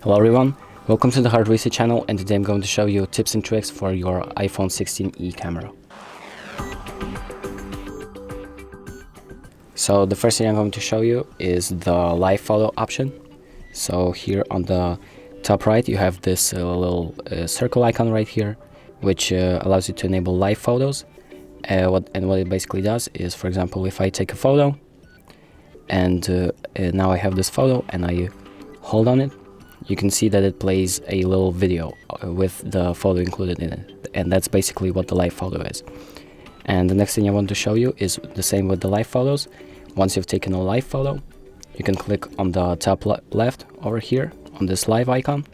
Hello everyone, welcome to the HardReset channel, and today I'm going to show you tips and tricks for your iPhone 16e camera. So the first thing I'm going to show you is the live photo option. So here on the top right you have this little circle icon right here, which allows you to enable live photos. What it basically does is, for example, if I take a photo and now I have this photo and I hold on it, you can see that it plays a little video with the photo included in it, and that's basically what the live photo is. And the next thing I want to show you is the same with the live photos. Once you've taken a live photo, you can click on the top left over here on this live icon,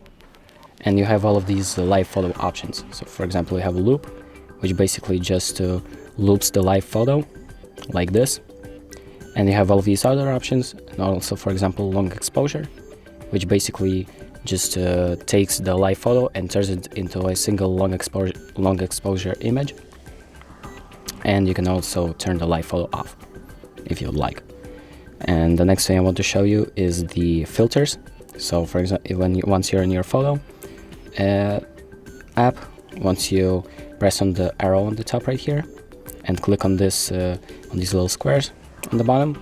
and you have all of these live photo options. So for example, you have a loop, which basically just loops the live photo like this, and you have all of these other options, and also, for example, long exposure, which basically just takes the live photo and turns it into a single long exposure image. And you can also turn the live photo off if you'd like. And the next thing I want to show you is the filters. So for example, once you're in your photo app, once you press on the arrow on the top right here and click on this on these little squares on the bottom,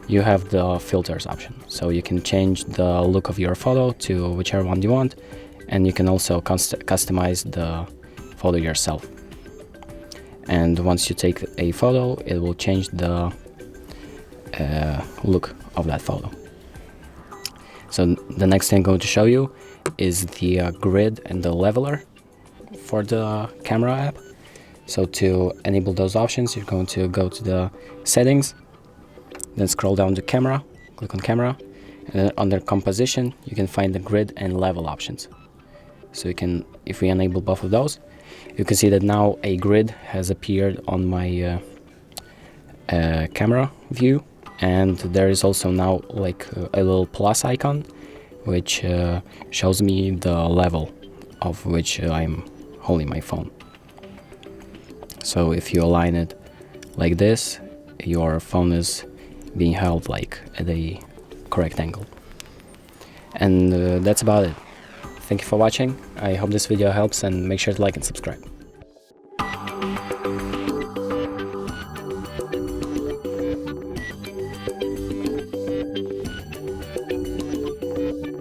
you have the filters option. So you can change the look of your photo to whichever one you want, and you can also customize the photo yourself. And once you take a photo, it will change the look of that photo. So the next thing I'm going to show you is the grid and the leveler for the camera app. So to enable those options, you're going to go to the settings, then scroll down to camera, click on camera, and then under composition you can find the grid and level options. So you can, if we enable both of those, you can see that now a grid has appeared on my camera view, and there is also now like a little plus icon, which shows me the level of which I'm holding my phone. So if you align it like this, your phone is being held like at a correct angle. And that's about it. Thank you for watching. I hope this video helps, and make sure to like and subscribe.